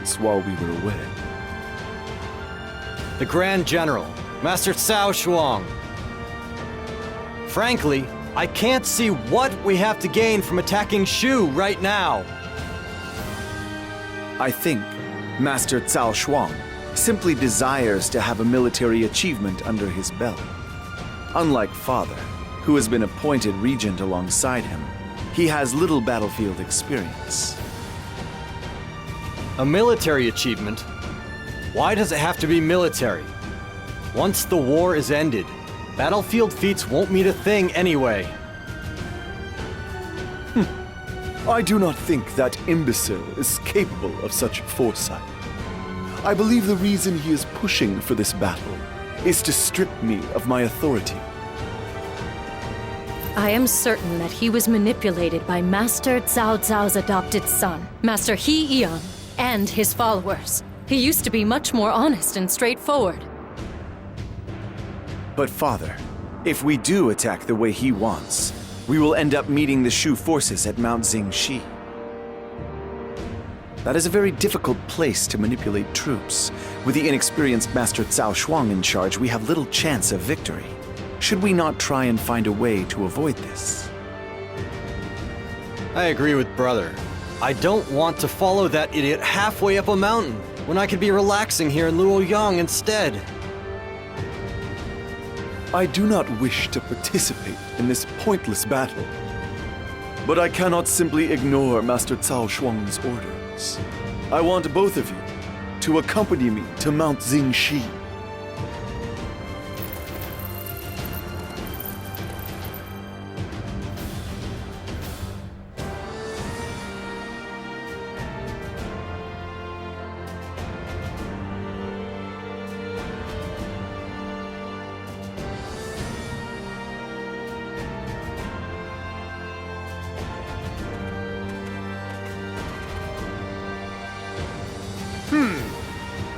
efforts while we were away. The Grand General, Master Cao Shuang. Frankly, I can't see what we have to gain from attacking Shu right now. I think Master Cao Shuang simply desires to have a military achievement under his belt. Unlike Father, who has been appointed regent alongside him, he has little battlefield experience. A military achievement? Why does it have to be military? Once the war is ended, battlefield feats won't mean a thing anyway. I do not think that imbecile is capable of such foresight. I believe the reason he is pushing for this battle is to strip me of my authority. I am certain that he was manipulated by Master Cao Cao's adopted son, Master He Yan, and his followers. He used to be much more honest and straightforward. But Father, if we do attack the way he wants, we will end up meeting the Shu forces at Mount Xingxi. That is a very difficult place to manipulate troops. With the inexperienced Master Cao Shuang in charge, we have little chance of victory. Should we not try and find a way to avoid this? I agree with Brother. I don't want to follow that idiot halfway up a mountain when I could be relaxing here in Luoyang instead. I do not wish to participate in this pointless battle, but I cannot simply ignore Master Cao Shuang's orders. I want both of you to accompany me to Mount Xingxi.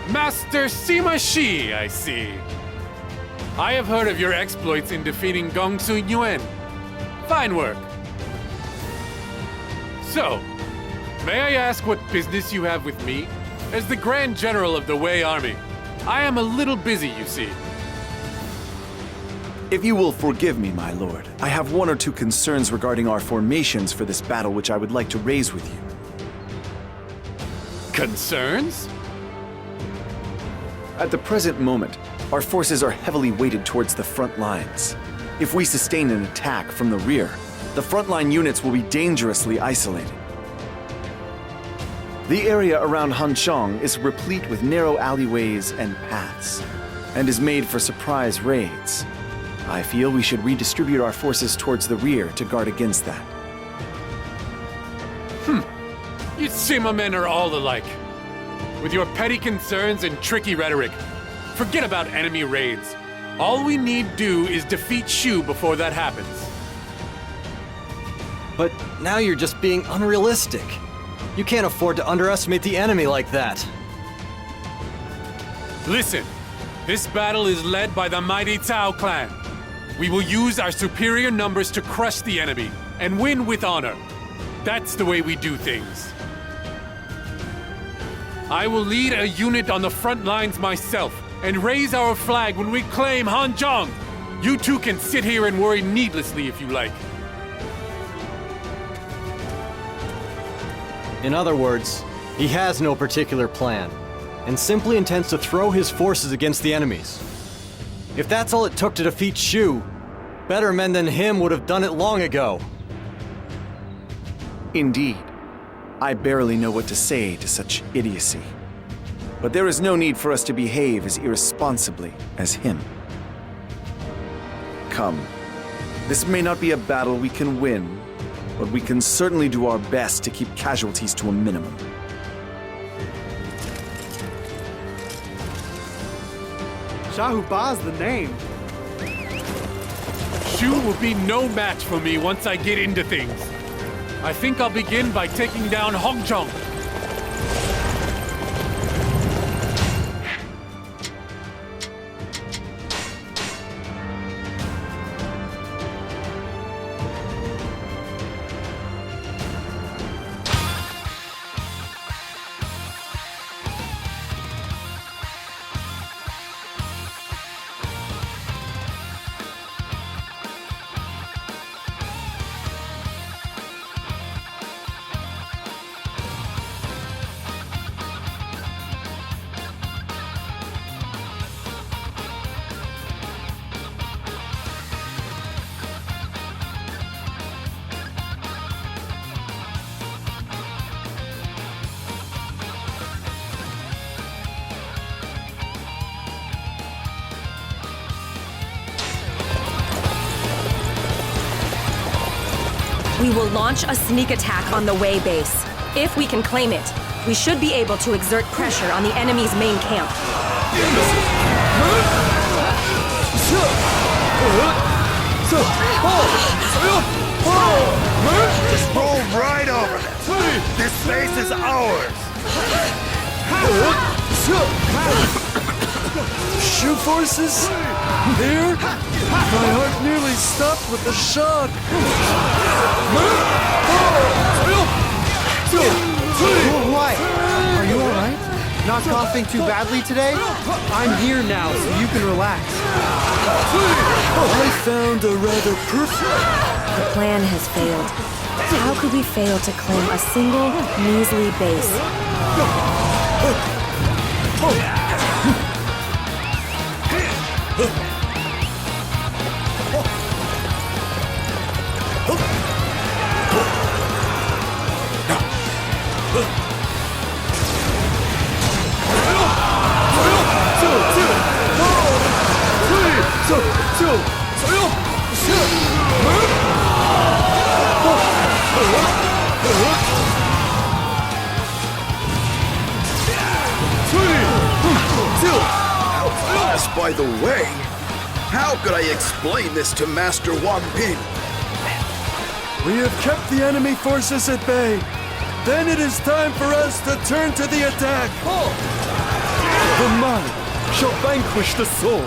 Master Sima Yi, I see. I have heard of your exploits in defeating Gongsu Yuan. Fine work. So, may I ask what business you have with me? As the Grand General of the Wei Army, I am a little busy, you see. If you will forgive me, my lord, I have one or two concerns regarding our formations for this battle which I would like to raise with you. Concerns? At the present moment, our forces are heavily weighted towards the front lines. If we sustain an attack from the rear, the frontline units will be dangerously isolated. The area around Hanchang is replete with narrow alleyways and paths, and is made for surprise raids. I feel we should redistribute our forces towards the rear to guard against that. You Sima men are all alike. With your petty concerns and tricky rhetoric, forget about enemy raids. All we need do is defeat Shu before that happens. But now you're just being unrealistic. You can't afford to underestimate the enemy like that. Listen, this battle is led by the mighty Cao clan. We will use our superior numbers to crush the enemy and win with honor. That's the way we do things. I will lead a unit on the front lines myself and raise our flag when we claim Hanzhong. You two can sit here and worry needlessly if you like. In other words, he has no particular plan, and simply intends to throw his forces against the enemies. If that's all it took to defeat Shu, better men than him would have done it long ago. Indeed. I barely know what to say to such idiocy. But there is no need for us to behave as irresponsibly as him. Come, this may not be a battle we can win, but we can certainly do our best to keep casualties to a minimum. Shahuba's the name. Shu will be no match for me once I get into things. I think I'll begin by taking down Hongzhong. We will launch a sneak attack on the Wei base. If we can claim it, we should be able to exert pressure on the enemy's main camp. Just roll right over them. This space is ours. Shu forces? There? My heart nearly stopped with the shock. What? Are you alright? Not coughing too badly today? I'm here now, so you can relax. I found a rather perfect... The plan has failed. How could we fail to claim a single, measly base? By the way, how could I explain this to Master Wang Ping? We have kept the enemy forces at bay. Then it is time for us to turn to the attack. The mind shall vanquish the soul.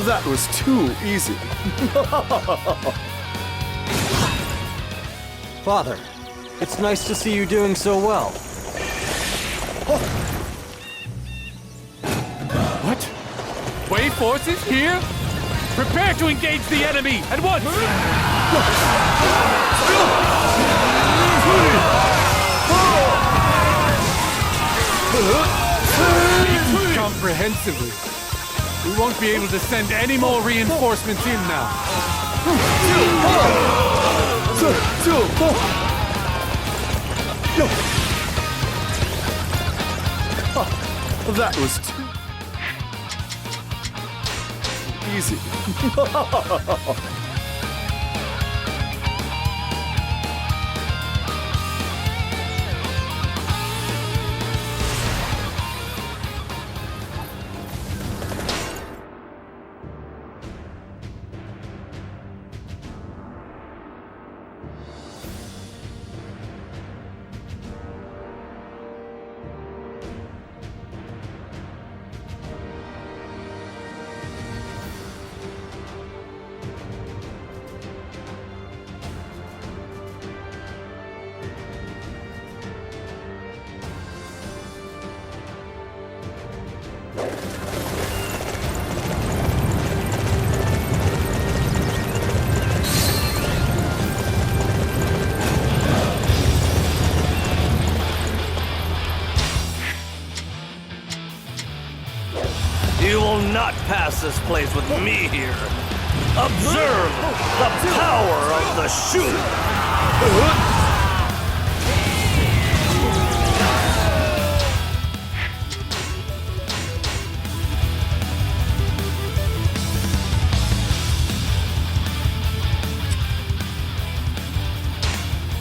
That was too easy. Father, it's nice to see you doing so well. What? Wei forces here? Prepare to engage the enemy at once! Speaking comprehensively. We won't be able to send any more reinforcements in now. That was too easy. You will not pass this place with me here. Observe the power of the Shu.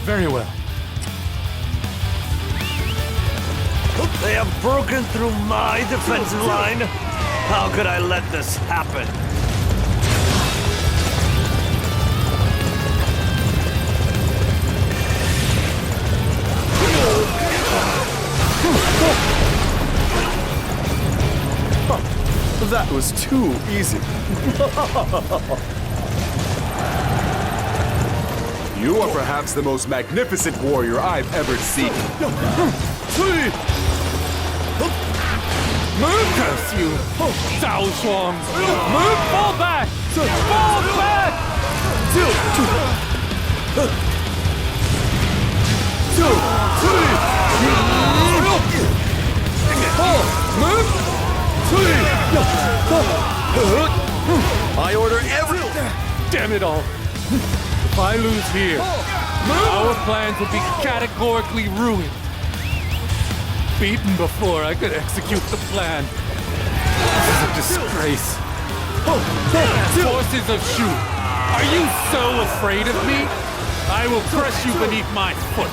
Very well. They have broken through my defensive line. How could I let this happen? That was too easy. You are perhaps the most magnificent warrior I've ever seen. Curse you! Cao Shuang! Fall back! Fall back! I order everything. Damn it all! If I lose here, our plans would be categorically ruined. Beaten before I could execute the plan. This is a disgrace. Forces of Shu, are you so afraid of me? I will crush you beneath my foot.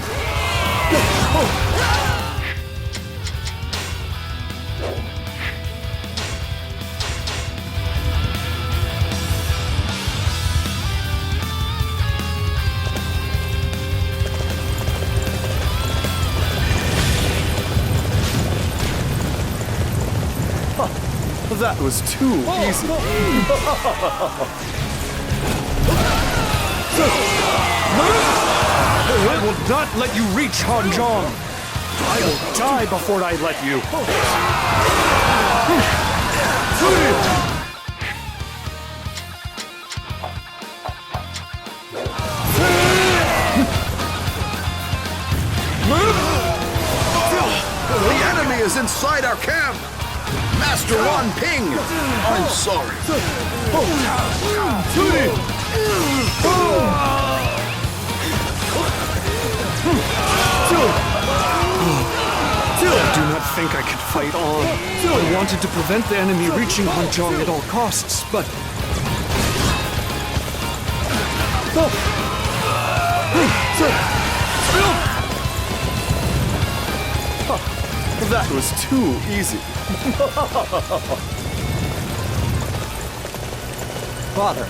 That was too easy. I will not let you reach Hanzhong! I will die before I let you! The enemy is inside our camp! Master Wan Ping! I'm sorry. I do not think I could fight on. I wanted to prevent the enemy reaching Hanzhong at all costs, but... That was too easy. Father,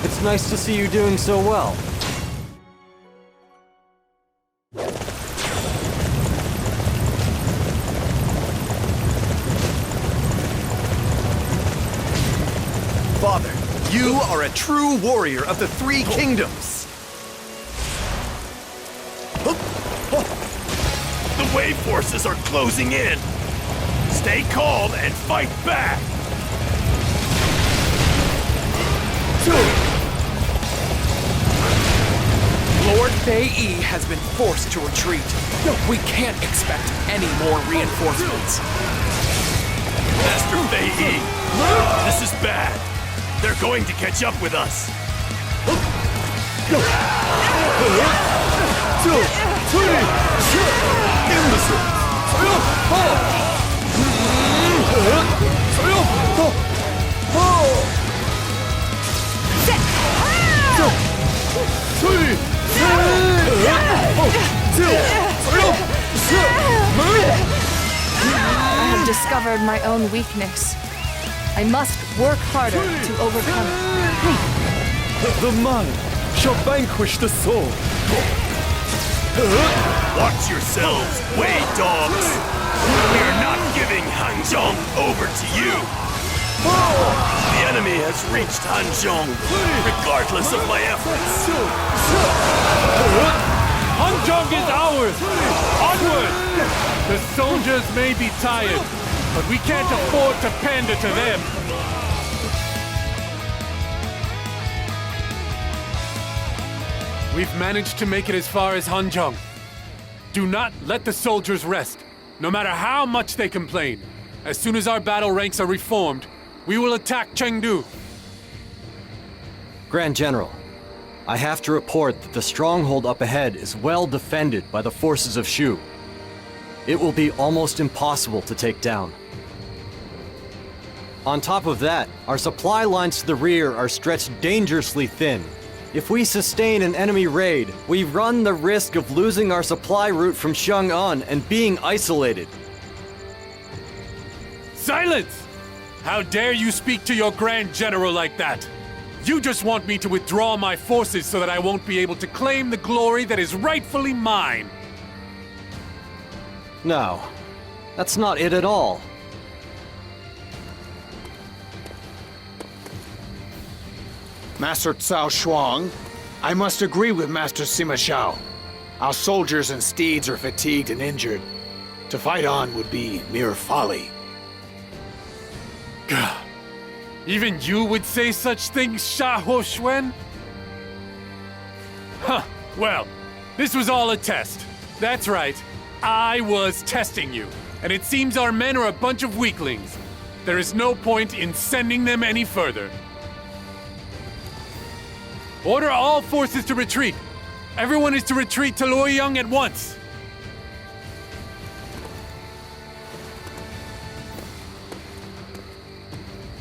it's nice to see you doing so well. Father, you are a true warrior of the Three Kingdoms. The wave forces are closing in! Stay calm and fight back! Lord Fei Yi has been forced to retreat. We can't expect any more reinforcements. Master Fei Yi, this is bad. They're going to catch up with us. I have discovered my own weakness. I must work harder to overcome it. The mind shall vanquish the soul. Watch yourselves, Wei dogs! We're not giving Hanzhong over to you! The enemy has reached Hanzhong, regardless of my efforts. Hanzhong is ours! Onward! The soldiers may be tired, but we can't afford to pander to them. We've managed to make it as far as Hanzhong. Do not let the soldiers rest, no matter how much they complain. As soon as our battle ranks are reformed, we will attack Chengdu. Grand General, I have to report that the stronghold up ahead is well defended by the forces of Shu. It will be almost impossible to take down. On top of that, our supply lines to the rear are stretched dangerously thin. If we sustain an enemy raid, we run the risk of losing our supply route from Chang'an and being isolated. Silence! How dare you speak to your Grand General like that? You just want me to withdraw my forces so that I won't be able to claim the glory that is rightfully mine. No, that's not it at all. Master Cao Shuang, I must agree with Master Sima Shao. Our soldiers and steeds are fatigued and injured. To fight on would be mere folly. Even you would say such things, Sha Huoxuan? Huh, well, this was all a test. That's right, I was testing you. And it seems our men are a bunch of weaklings. There is no point in sending them any further. Order all forces to retreat. Everyone is to retreat to Luoyang at once.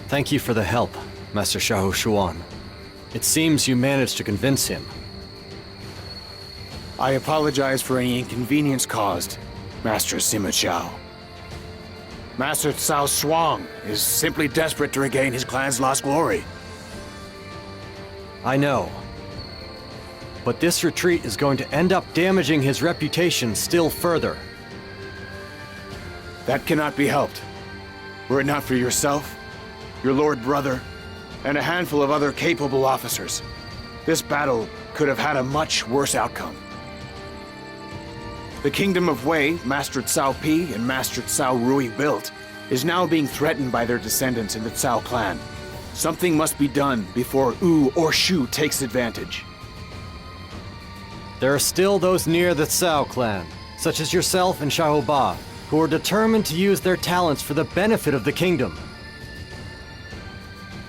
Thank you for the help, Master Xiahou Shuan. It seems you managed to convince him. I apologize for any inconvenience caused, Master Sima Yi. Master Cao Shuang is simply desperate to regain his clan's lost glory. I know. But this retreat is going to end up damaging his reputation still further. That cannot be helped. Were it not for yourself, your lord brother, and a handful of other capable officers, this battle could have had a much worse outcome. The kingdom of Wei, Master Cao Pi and Master Cao Rui built, is now being threatened by their descendants in the Cao clan. Something must be done before Wu or Shu takes advantage. There are still those near the Cao clan, such as yourself and Xiahou Ba, who are determined to use their talents for the benefit of the kingdom.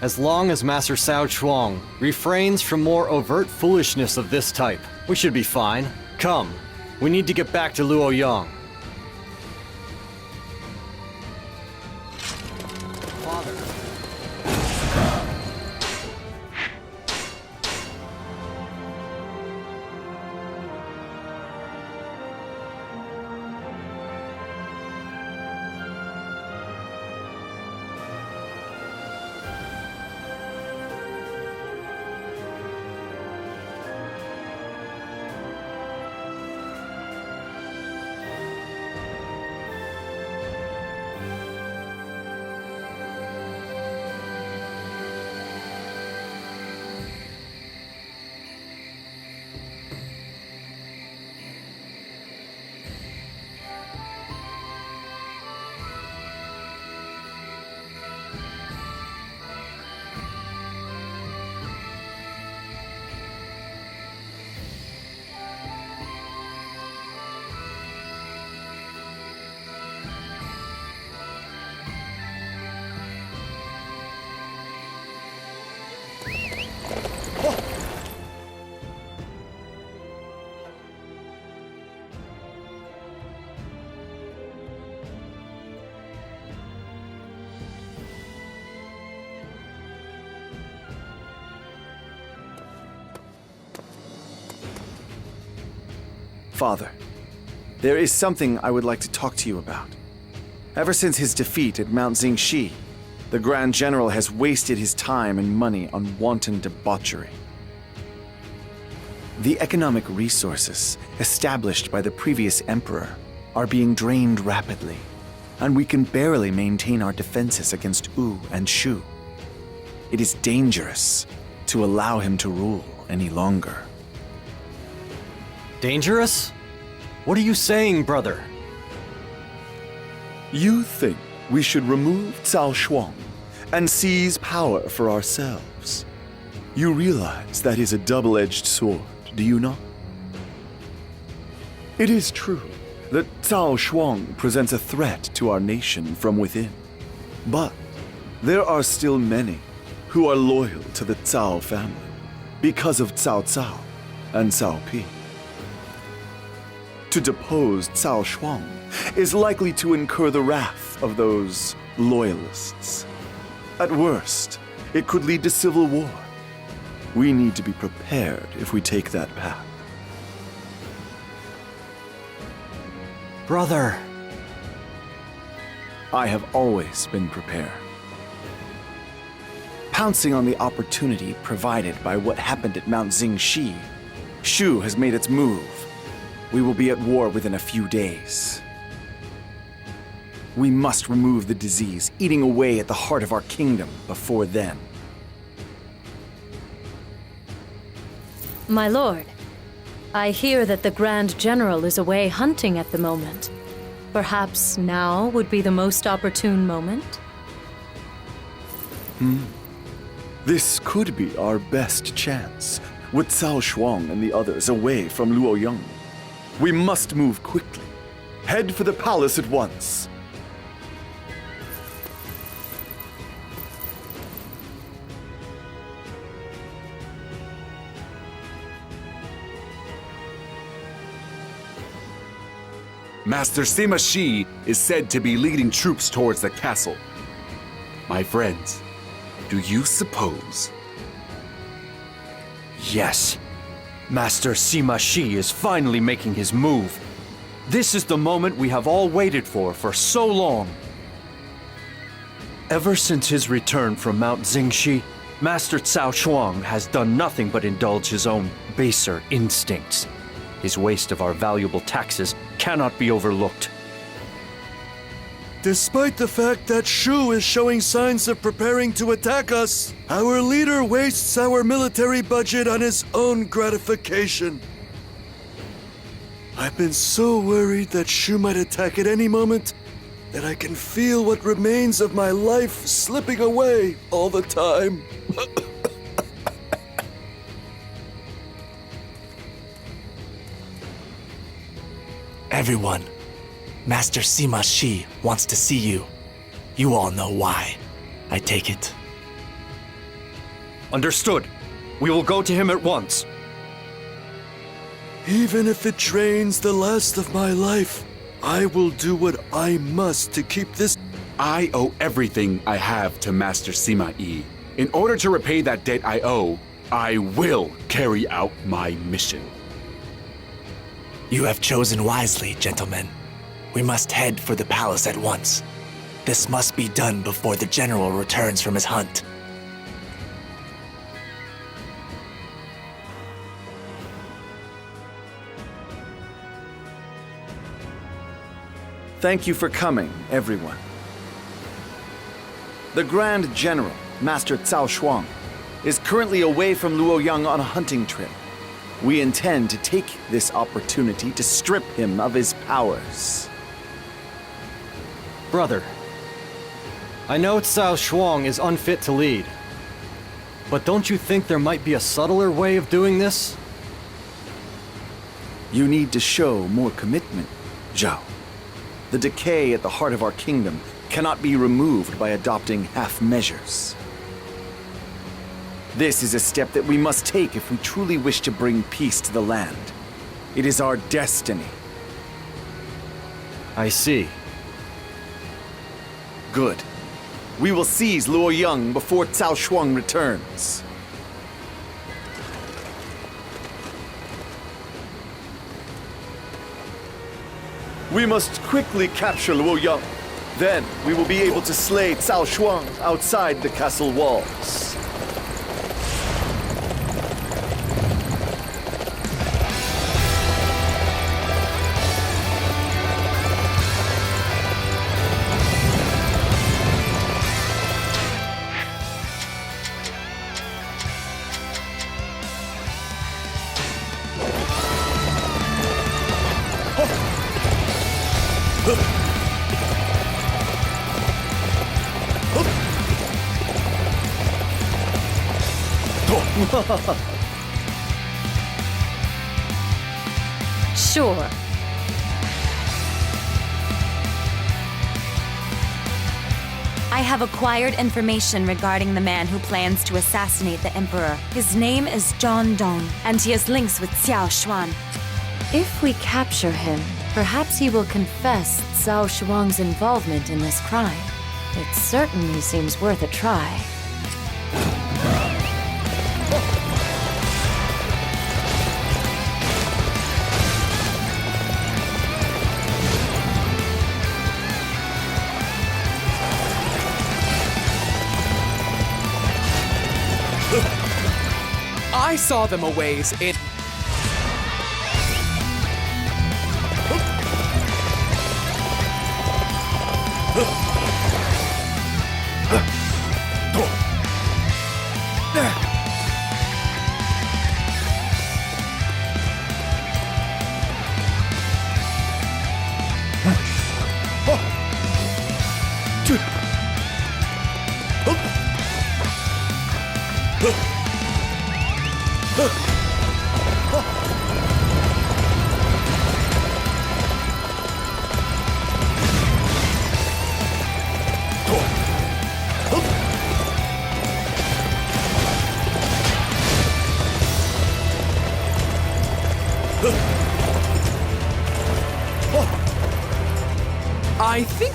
As long as Master Cao Shuang refrains from more overt foolishness of this type, we should be fine. Come, we need to get back to Luoyang. Father. Father, there is something I would like to talk to you about. Ever since his defeat at Mount Xingxi, the Grand General has wasted his time and money on wanton debauchery. The economic resources established by the previous emperor are being drained rapidly, and we can barely maintain our defenses against Wu and Shu. It is dangerous to allow him to rule any longer. Dangerous? What are you saying, brother? You think we should remove Cao Shuang and seize power for ourselves? You realize that is a double-edged sword, do you not? It is true that Cao Shuang presents a threat to our nation from within, but there are still many who are loyal to the Cao family because of Cao Cao and Cao Pi. To depose Cao Shuang is likely to incur the wrath of those loyalists. At worst, it could lead to civil war. We need to be prepared if we take that path. Brother. I have always been prepared. Pouncing on the opportunity provided by what happened at Mount Xingxi, Shu has made its move. We will be at war within a few days. We must remove the disease eating away at the heart of our kingdom before then. My lord, I hear that the Grand General is away hunting at the moment. Perhaps now would be the most opportune moment? This could be our best chance, with Cao Shuang and the others away from Luoyang. We must move quickly. Head for the palace at once. Master Sima Yi is said to be leading troops towards the castle. My friends, do you suppose? Yes. Master Sima Yi is finally making his move. This is the moment we have all waited for so long. Ever since his return from Mount Jingxi, Master Cao Shuang has done nothing but indulge his own baser instincts. His waste of our valuable taxes cannot be overlooked. Despite the fact that Shu is showing signs of preparing to attack us, our leader wastes our military budget on his own gratification. I've been so worried that Shu might attack at any moment that I can feel what remains of my life slipping away all the time. Everyone, Master Sima Yi wants to see you. You all know why, I take it. Understood. We will go to him at once. Even if it drains the last of my life, I will do what I must to keep this. I owe everything I have to Master Sima Yi. In order to repay that debt I owe, I will carry out my mission. You have chosen wisely, gentlemen. We must head for the palace at once. This must be done before the general returns from his hunt. Thank you for coming, everyone. The Grand General, Master Cao Shuang, is currently away from Luoyang on a hunting trip. We intend to take this opportunity to strip him of his powers. Brother, I know Cao Shuang is unfit to lead, but don't you think there might be a subtler way of doing this? You need to show more commitment, Zhao. The decay at the heart of our kingdom cannot be removed by adopting half measures. This is a step that we must take if we truly wish to bring peace to the land. It is our destiny. I see. Good. We will seize Luoyang before Cao Shuang returns. We must quickly capture Luoyang. Then we will be able to slay Cao Shuang outside the castle walls. Sure. I have acquired information regarding the man who plans to assassinate the Emperor. His name is John Dong, and he has links with Xiao Xuan. If we capture him, perhaps he will confess Cao Shuang's involvement in this crime. It certainly seems worth a try. I saw them a ways in...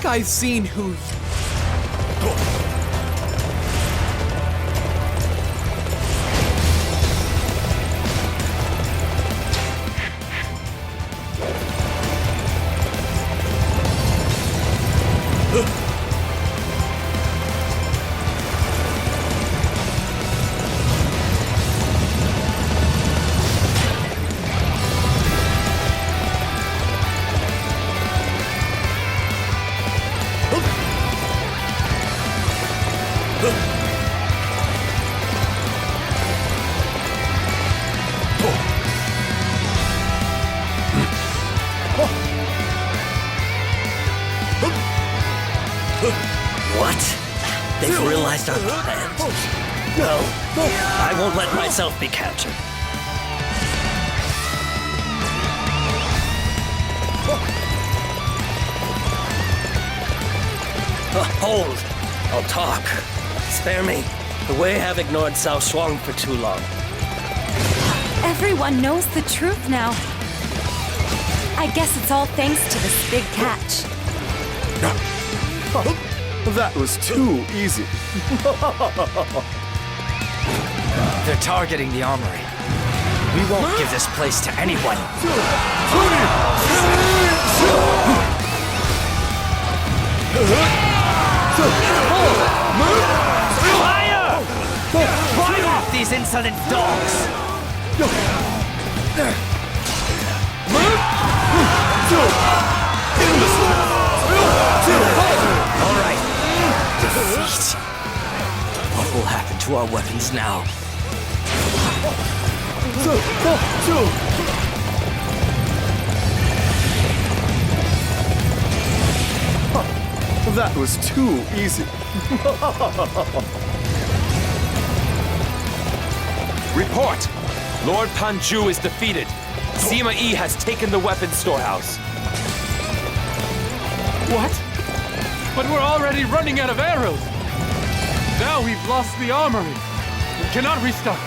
I've seen who... What? They've realized our plans. No, I won't let myself be captured. Hold! I'll talk. Spare me. The Wei have ignored Cao Shuang for too long. Everyone knows the truth now. I guess it's all thanks to this big catch. That was too easy. They're targeting the armory. We won't give this place to anyone. Fire! Fight off these insolent dogs! All right. Defeat. What will happen to our weapons now? That was too easy. Report! Lord Panju is defeated. Sima Yi has taken the weapons storehouse. What? But we're already running out of arrows. Now we've lost the armory. We cannot restock.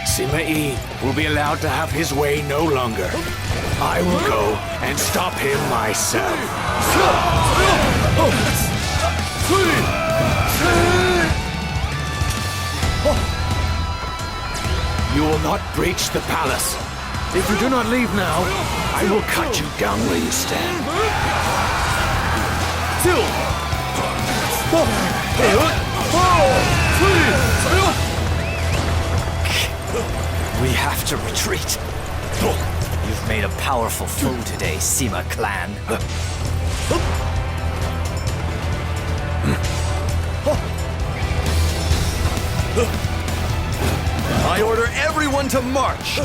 Sima Yi will be allowed to have his way no longer. I will go and stop him myself. You will not breach the palace. If you do not leave now, I will cut you down where you stand. We have to retreat. You've made a powerful foe today, Sima clan. I order everyone to march!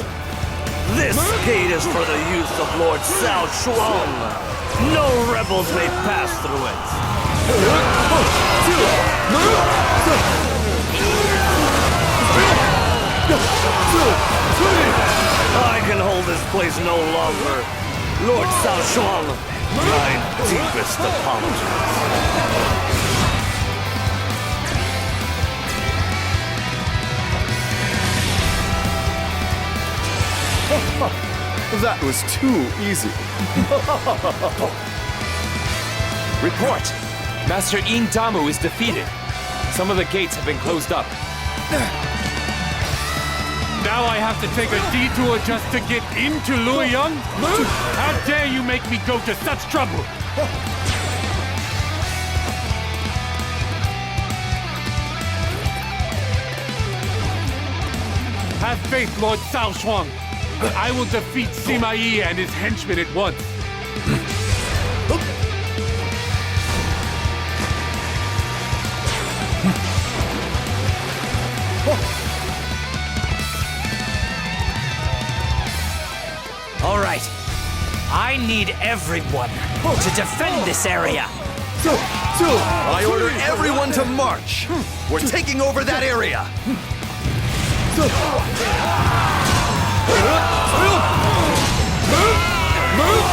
This gate is for the use of Lord Cao Shuang. No rebels may pass through it. I can hold this place no longer. Lord Cao Shuang, my deepest apologies. That was too easy. Report! Master In Damu is defeated. Some of the gates have been closed up. Now I have to take a detour just to get into Luoyang? How dare you make me go to such trouble? Have faith, Lord Cao Shuang. I will defeat Sima Yi and his henchmen at once. All right. I need everyone to defend this area. I order everyone to march! We're taking over that area! Move!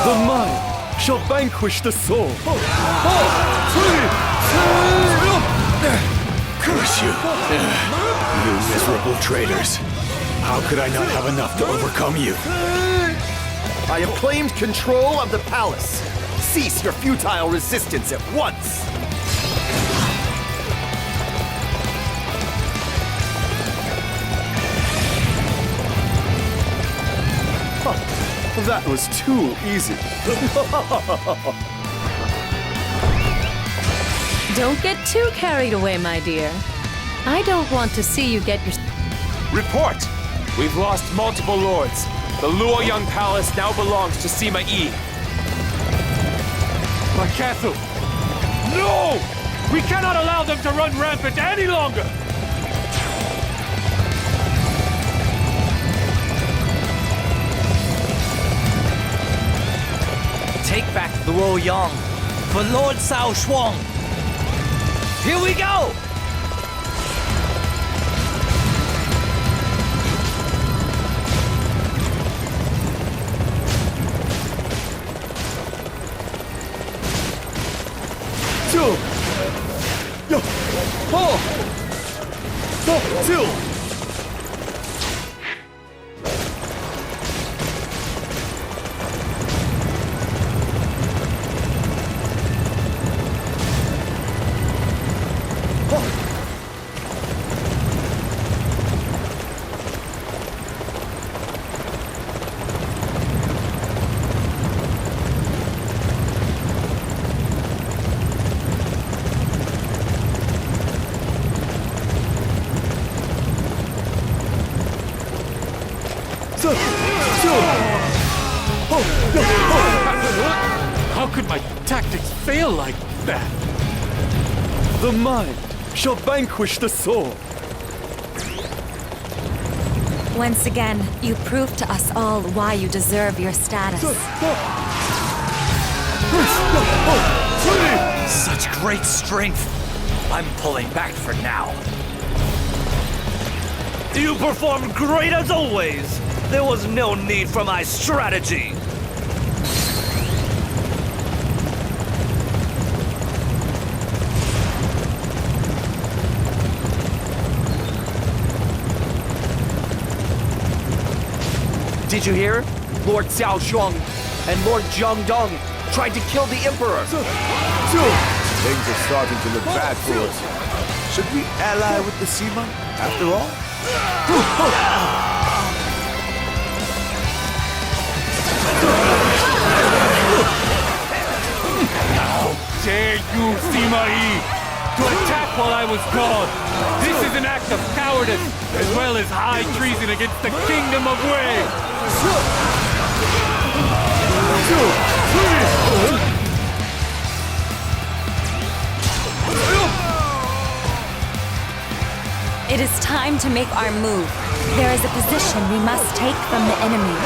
The mind shall vanquish the soul. Curse you! You miserable traitors! How could I not have enough to overcome you? I have claimed control of the palace. Cease your futile resistance at once. That was too easy. Don't get too carried away, my dear. I don't want to see you get your... Report! We've lost multiple lords. The Luoyang Palace now belongs to Sima Yi. My castle! No! We cannot allow them to run rampant any longer! Take back the Luoyang for Lord Cao Shuang. Here we go! How could my tactics fail like that? The mind shall vanquish the soul. Once again, you prove to us all why you deserve your status. Such great strength. I'm pulling back for now. You performed great as always. There was no need for my strategy. Did you hear? Lord Cao Shuang and Lord Jiangdong tried to kill the Emperor. Things are starting to look bad for us. Should we ally with the Sima, after all? How dare you, Sima Yi, to attack while I was gone? This is an act of cowardice, as well as high treason against the Kingdom of Wei. It is time to make our move. There is a position we must take from the enemy.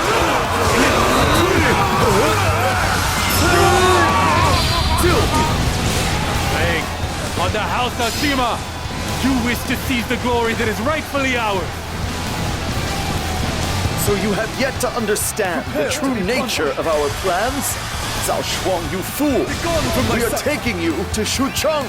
Plague on the House of Sima! You wish to seize the glory that is rightfully ours! So you have yet to understand the true nature of our plans? Cao Shuang, you fool! We are taking you to Shucheng!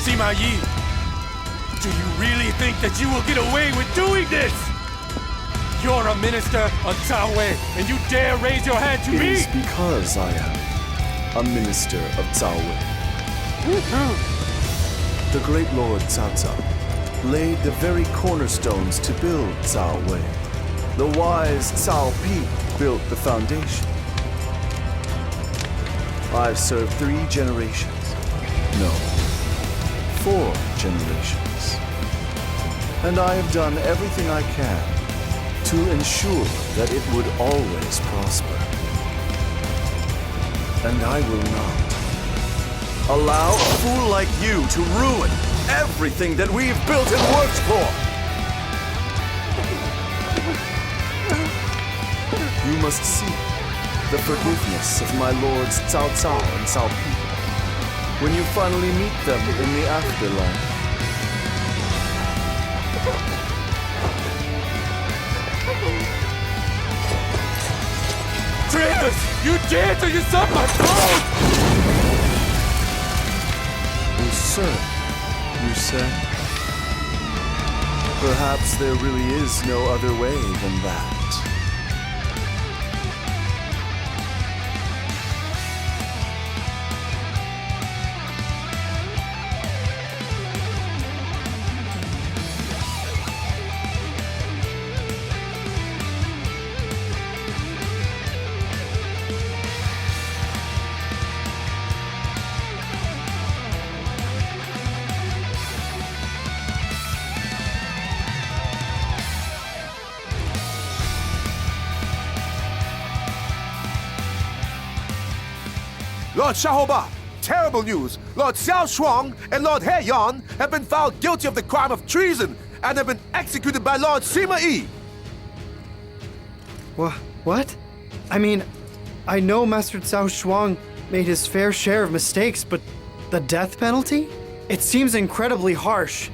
Sima Yi, do you really think that you will get away with doing this? You're a minister of Cao Wei, and you dare raise your hand to It me? is because I am a minister of Cao Wei. The great Lord Cao Cao laid the very cornerstones to build Cao Wei. The wise Cao Pi built the foundation. I've served 3 generations. No, 4 generations. And I have done everything I can to ensure that it would always prosper. And I will not allow a fool like you to ruin everything that we've built and worked for. You must seek the forgiveness of my lords Cao Cao and Cao Pi when you finally meet them in the afterlife. Traitors! You dare to usurp my throne! Usurp, you say? Perhaps there really is no other way than that. Lord Shaoba, terrible news! Lord Xiao Shuang and Lord He Yan have been found guilty of the crime of treason and have been executed by Lord Sima Yi. What? I mean, I know Master Cao Shuang made his fair share of mistakes, but the death penalty? It seems incredibly harsh.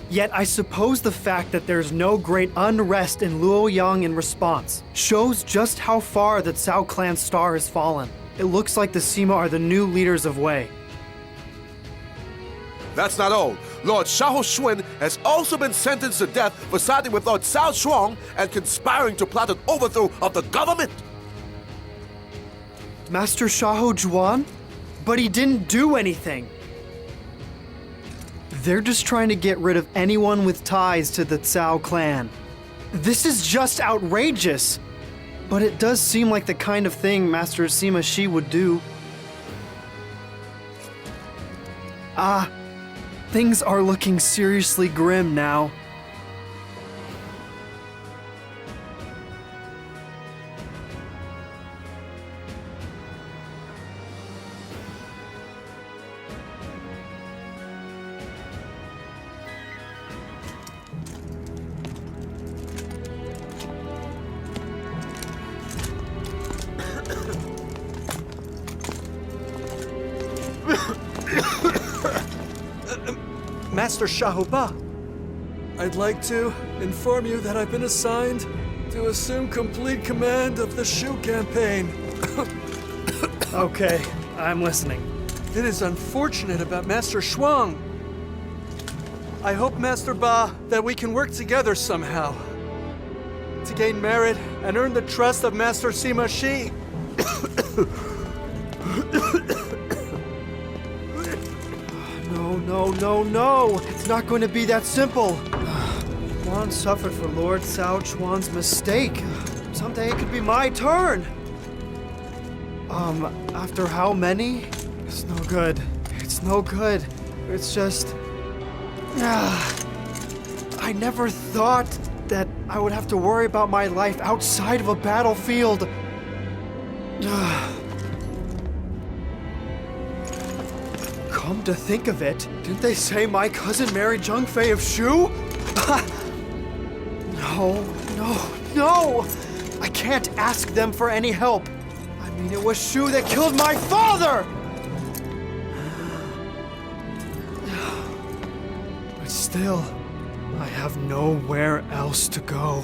Yet I suppose the fact that there's no great unrest in Luoyang in response shows just how far the Cao clan's star has fallen. It looks like the Sima are the new leaders of Wei. That's not all. Lord Xiao Xuan has also been sentenced to death for siding with Lord Cao Shuang and conspiring to plot an overthrow of the government. Master Xiahou Juan? But he didn't do anything. They're just trying to get rid of anyone with ties to the Cao clan. This is just outrageous. But it does seem like the kind of thing Master Sima Yi would do. Things are looking seriously grim now. Master Shaoba, I'd like to inform you that I've been assigned to assume complete command of the Shu campaign. Okay, I'm listening. It is unfortunate about Master Shuang. I hope, Master Ba, that we can work together somehow to gain merit and earn the trust of Master Sima Yi. No. It's not going to be that simple. Juan suffered for Lord Cao Chuan's mistake. Someday it could be my turn. After how many? It's no good. It's no good. It's just... I never thought that I would have to worry about my life outside of a battlefield. Come to think of it, didn't they say my cousin married Zheng Fei of Shu? No! I can't ask them for any help. I mean, it was Shu that killed my father! But still, I have nowhere else to go.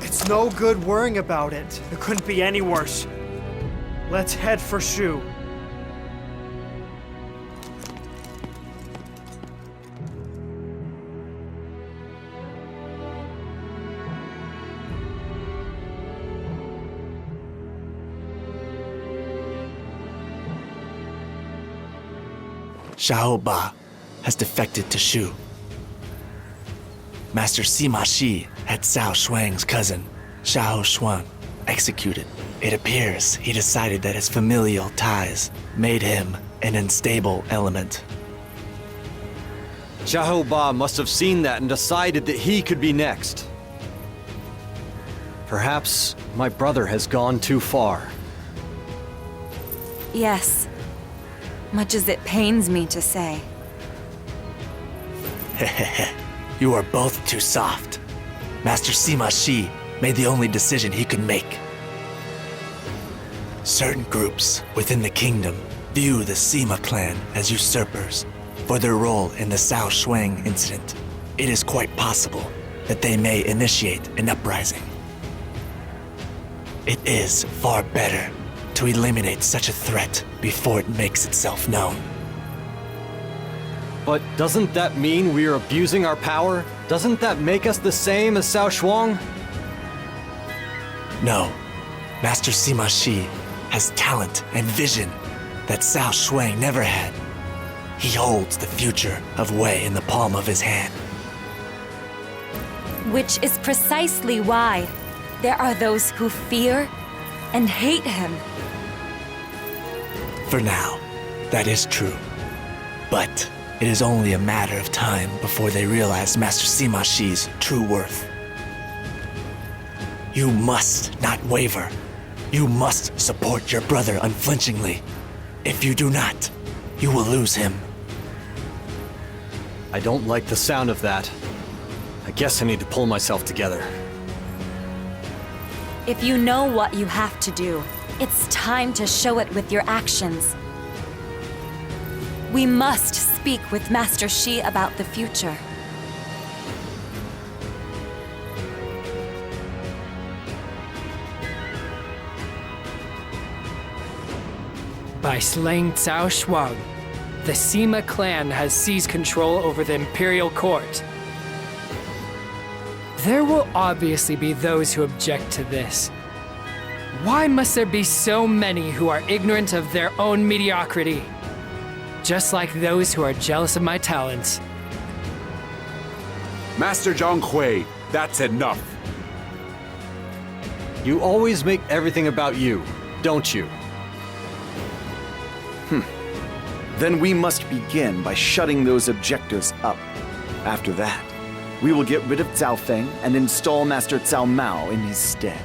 It's no good worrying about it. It couldn't be any worse. Let's head for Shu. Shaoba has defected to Shu. Master Sima Yi had Cao Shuang's cousin, Xiahou Xuan, executed It appears he decided that his familial ties made him an unstable element. Xiahou Ba must have seen that and decided that he could be next. Perhaps my brother has gone too far. Yes. Much as it pains me to say. You are both too soft. Master Sima Yi made the only decision he could make. Certain groups within the kingdom view the Sima clan as usurpers for their role in the Cao Shuang incident. It is quite possible that they may initiate an uprising. It is far better to eliminate such a threat before it makes itself known. But doesn't that mean we are abusing our power? Doesn't that make us the same as Cao Shuang? No. Master Sima Yi has talent and vision that Cao Shuang never had. He holds the future of Wei in the palm of his hand. Which is precisely why there are those who fear and hate him. For now, that is true. But it is only a matter of time before they realize Master Sima Yi's true worth. You must not waver. You must support your brother unflinchingly. If you do not, you will lose him. I don't like the sound of that. I guess I need to pull myself together. If you know what you have to do, it's time to show it with your actions. We must speak with Master Shi about the future. By slaying Cao Shuang, the Sima clan has seized control over the imperial court. There will obviously be those who object to this. Why must there be so many who are ignorant of their own mediocrity? Just like those who are jealous of my talents. Master Zhang Hui, that's enough. You always make everything about you, don't you? Then we must begin by shutting those objectors up. After that, we will get rid of Cao Feng and install Master Cao Mao in his stead.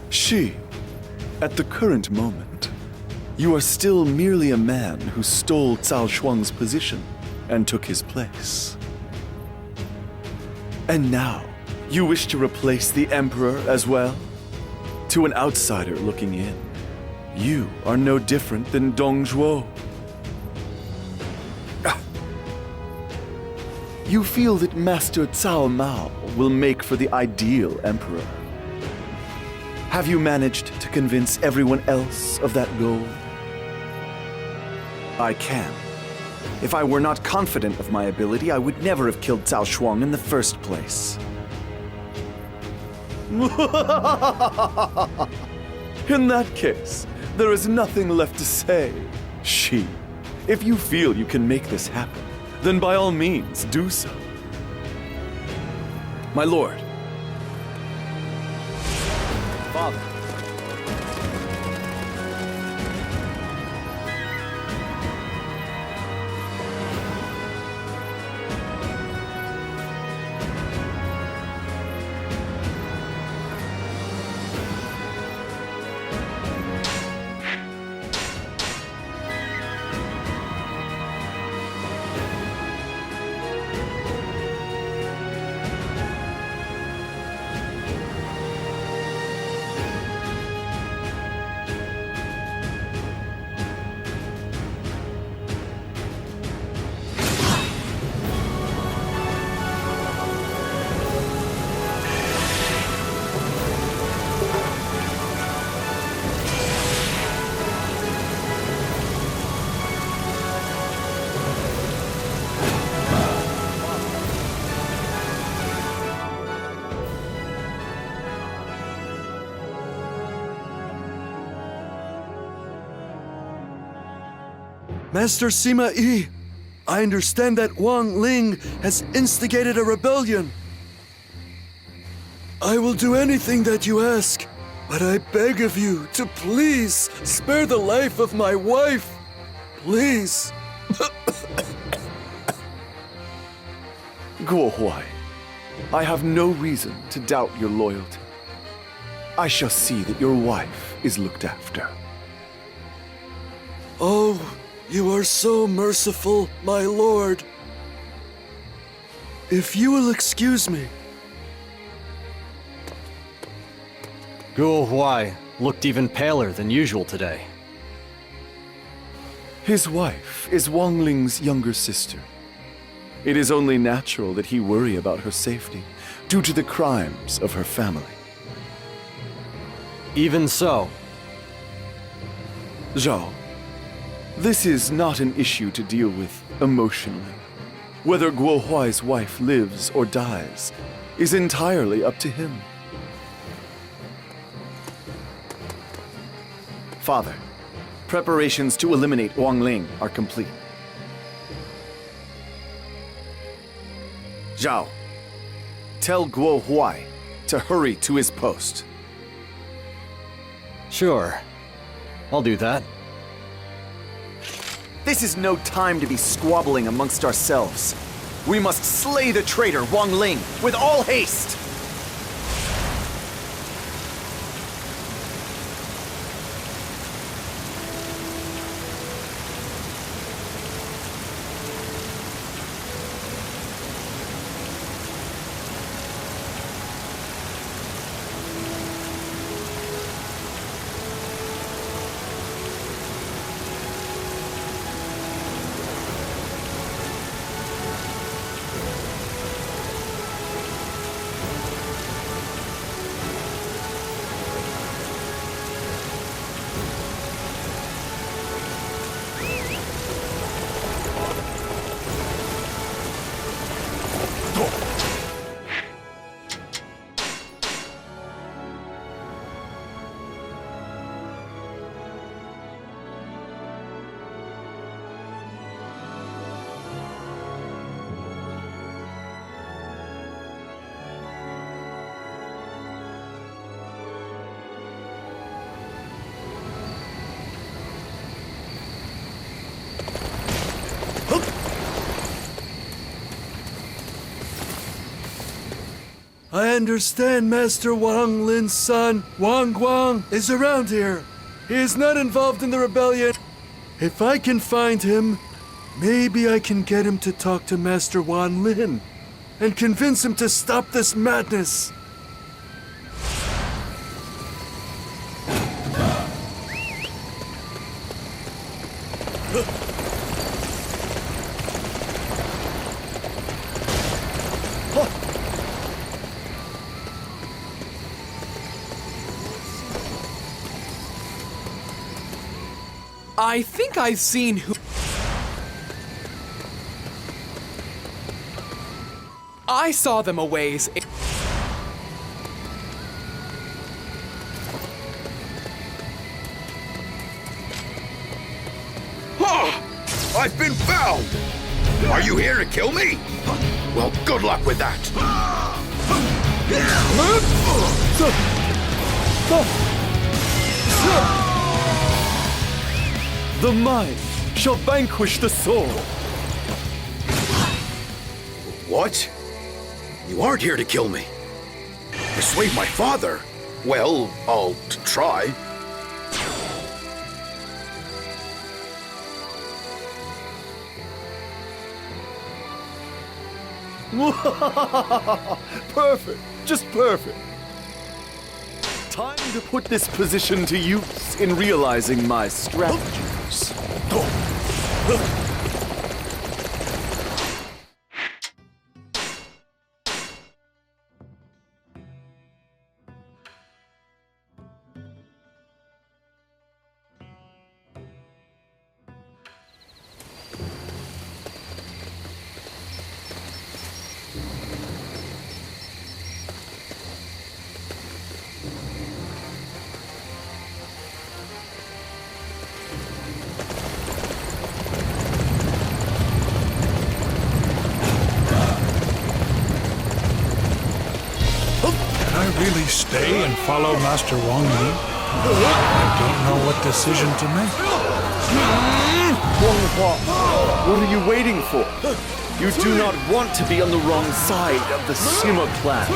Shi, at the current moment, you are still merely a man who stole Cao Shuang's position and took his place. And now, you wish to replace the Emperor as well? To an outsider looking in, you are no different than Dong Zhuo. You feel that Master Cao Mao will make for the ideal emperor. Have you managed to convince everyone else of that goal? I can. If I were not confident of my ability, I would never have killed Cao Shuang in the first place. In that case, there is nothing left to say. Shi, if you feel you can make this happen, then by all means do so. My lord. Father. Master Sima Yi, I understand that Wang Ling has instigated a rebellion. I will do anything that you ask, but I beg of you to please spare the life of my wife. Please. Guo Huai, I have no reason to doubt your loyalty. I shall see that your wife is looked after. Oh, you are so merciful, my lord. If you will excuse me. Guo Huai looked even paler than usual today. His wife is Wang Ling's younger sister. It is only natural that he worry about her safety due to the crimes of her family. Even so. Zhao, this is not an issue to deal with emotionally. Whether Guo Huai's wife lives or dies is entirely up to him. Father, preparations to eliminate Wang Ling are complete. Zhao, tell Guo Huai to hurry to his post. Sure. I'll do that. This is no time to be squabbling amongst ourselves. We must slay the traitor Wang Ling with all haste! I understand Master Wang Lin's son, Wang Guang, is around here. He is not involved in the rebellion. If I can find him, maybe I can get him to talk to Master Wang Lin and convince him to stop this madness. I think I've seen who... I saw them a ways. I've been found! Are you here to kill me? Well, good luck with that. The mind shall vanquish the soul. What? You aren't here to kill me. Persuade my father? Well, I'll try. Perfect. Just perfect. Time to put this position to use in realizing my strategies. stay and follow Master Wang Li? I don't know what decision to make. Wang Hua, what are you waiting for? You do not want to be on the wrong side of the Sima clan.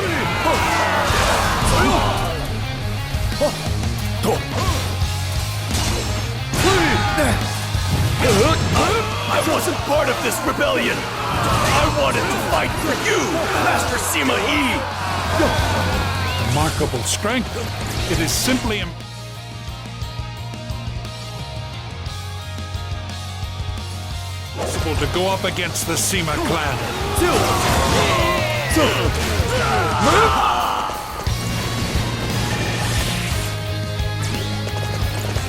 I wasn't part of this rebellion. I wanted to fight for you, Master Sima Yi. Remarkable strength. It is simply impossible to go up against the Sima clan.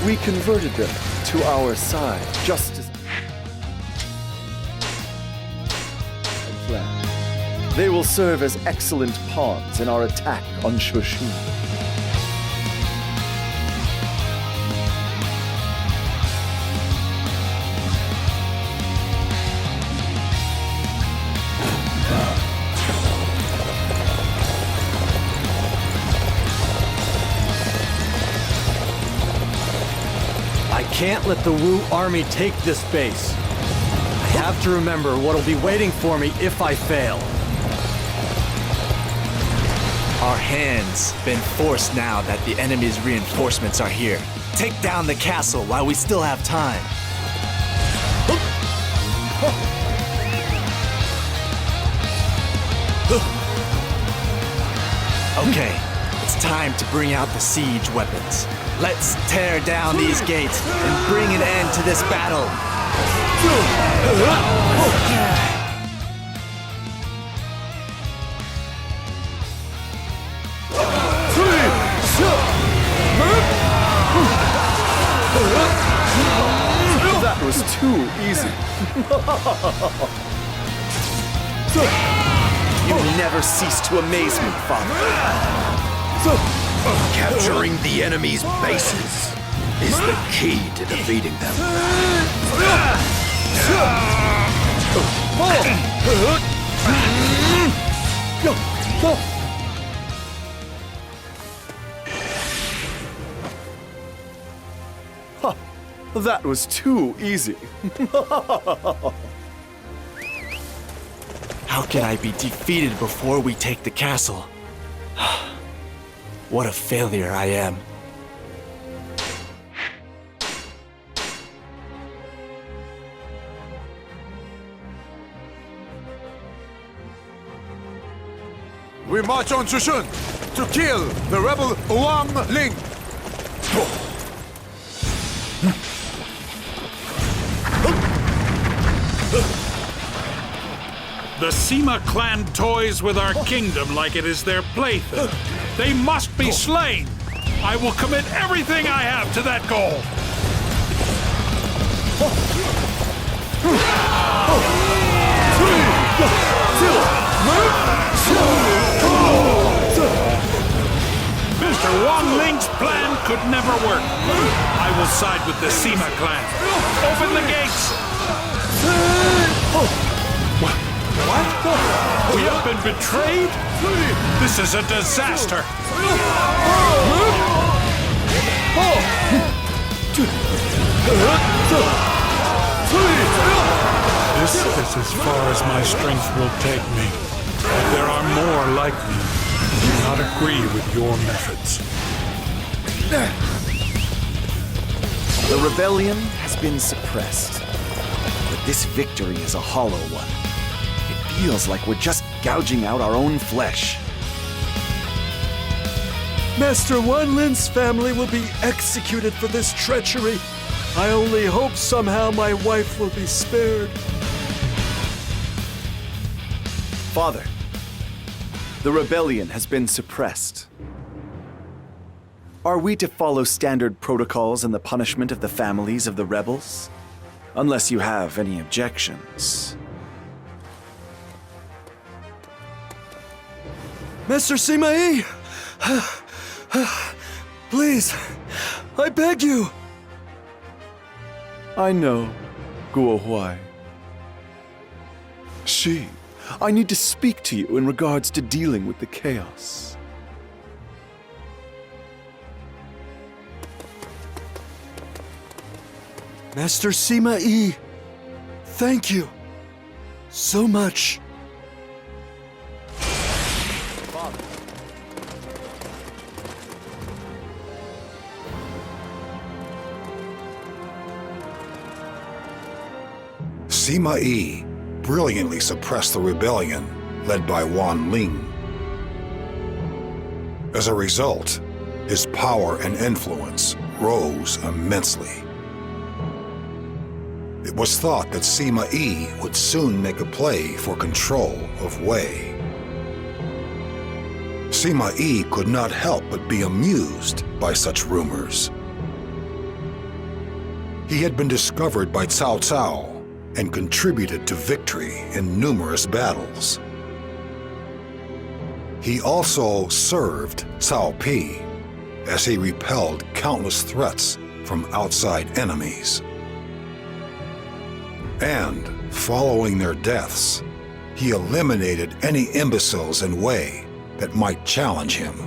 We converted them to our side, just as planned. They will serve as excellent pawns in our attack on Shoshu. I can't let the Wu army take this base. I have to remember what'll be waiting for me if I fail. Our hands been forced now that the enemy's reinforcements are here. Take down the castle while we still have time. Okay, it's time to bring out the siege weapons. Let's tear down these gates and bring an end to this battle. That was too easy. You never cease to amaze me, Father. Capturing the enemy's bases is the key to defeating them. That was too easy. How can I be defeated before we take the castle? What a failure I am. We march on Shushun to kill the rebel Wang Ling. The Sima clan toys with our kingdom like it is their plaything. They must be slain. I will commit everything I have to that goal. Mr. Wang Ling's plan could never work. I will side with the Sima clan. Open the gates! What? We have been betrayed? This is a disaster! This is as far as my strength will take me. But there are more like me who do not agree with your methods. The rebellion has been suppressed, but this victory is a hollow one. It feels like we're just gouging out our own flesh. Master Wanlin's family will be executed for this treachery. I only hope somehow my wife will be spared. Father, the rebellion has been suppressed. Are we to follow standard protocols in the punishment of the families of the rebels? Unless you have any objections. Master Sima Yi! Please, I beg you! I know, Guo Huai. I need to speak to you in regards to dealing with the chaos. Master Sima Yi, thank you so much. Sima Yi brilliantly suppressed the rebellion led by Wan Ling. As a result, his power and influence rose immensely. It was thought that Sima Yi would soon make a play for control of Wei. Sima Yi could not help but be amused by such rumors. He had been discovered by Cao Cao and contributed to victory in numerous battles. He also served Cao Pi as he repelled countless threats from outside enemies. And, following their deaths, he eliminated any imbeciles in Wei that might challenge him.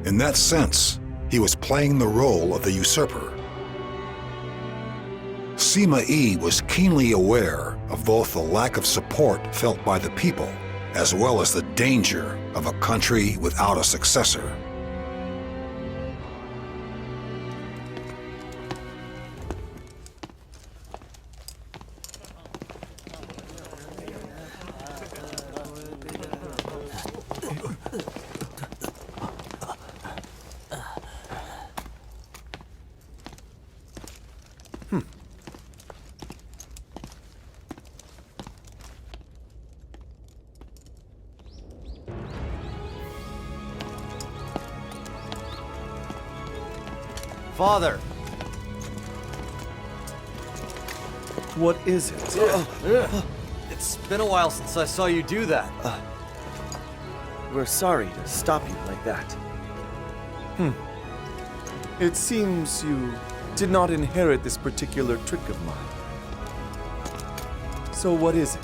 In that sense, he was playing the role of the usurper. Sima Yi was keenly aware of both the lack of support felt by the people, as well as the danger of a country without a successor. Father! What is it? It's been a while since I saw you do that. We're sorry to stop you like that. It seems you did not inherit this particular trick of mine. So what is it?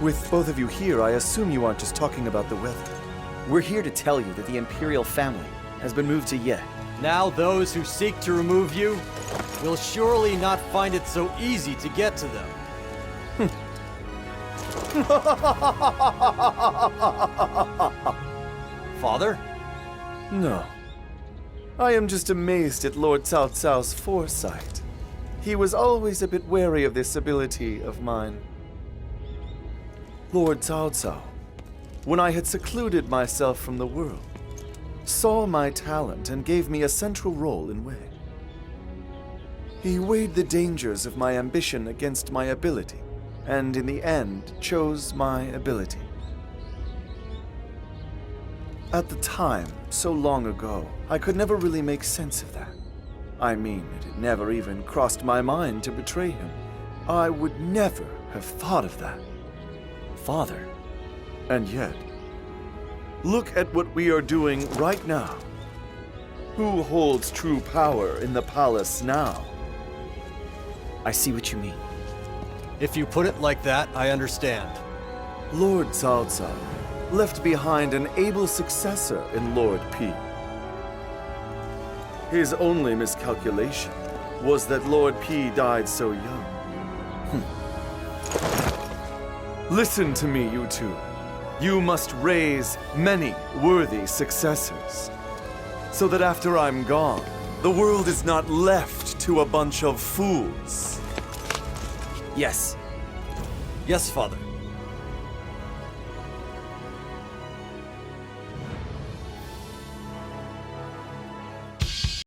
With both of you here, I assume you aren't just talking about the weather. We're here to tell you that the Imperial family has been moved to Ye. Now those who seek to remove you will surely not find it so easy to get to them. Father? No. I am just amazed at Lord Cao Cao's foresight. He was always a bit wary of this ability of mine. Lord Cao Cao, when I had secluded myself from the world, saw my talent and gave me a central role in Wei. He weighed the dangers of my ambition against my ability, and in the end chose my ability. At the time, so long ago, I could never really make sense of that. I mean, it had never even crossed my mind to betray him. I would never have thought of that. Father. And yet, look at what we are doing right now. Who holds true power in the palace now? I see what you mean. If you put it like that, I understand. Lord Cao Cao left behind an able successor in Lord Pi. His only miscalculation was that Lord Pi died so young. Listen to me, you two. You must raise many worthy successors, so that after I'm gone, the world is not left to a bunch of fools. Yes. Yes, Father.